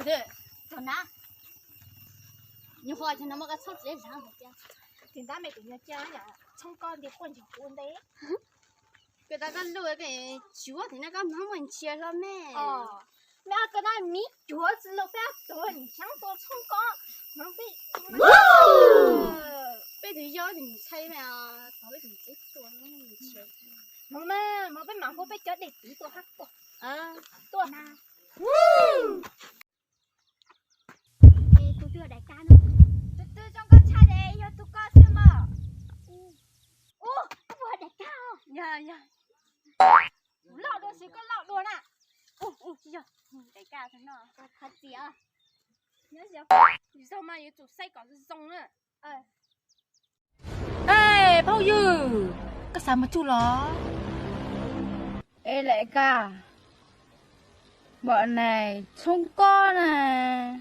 对，走哪？你花钱那么个臭直接上回家。现在没给人家呀，从高的混就混的。给大家录一个酒啊，那个慢慢切了没？哦，那个那米脚子了不要多，你想多从高，浪费。被对腰的你猜没啊？稍微点最多了你切。我们被忙活被脚的最多还多。多哪？都不要来干了。这种个菜的要都搞什么？哦，不要来干哦。呀。老多是个老多呢。是呀，来干什么？他姐啊。你说嘛，有做西搞是松了。哎，朋友，cái sao mà chú lo? Ê lại cả bọn này không có nè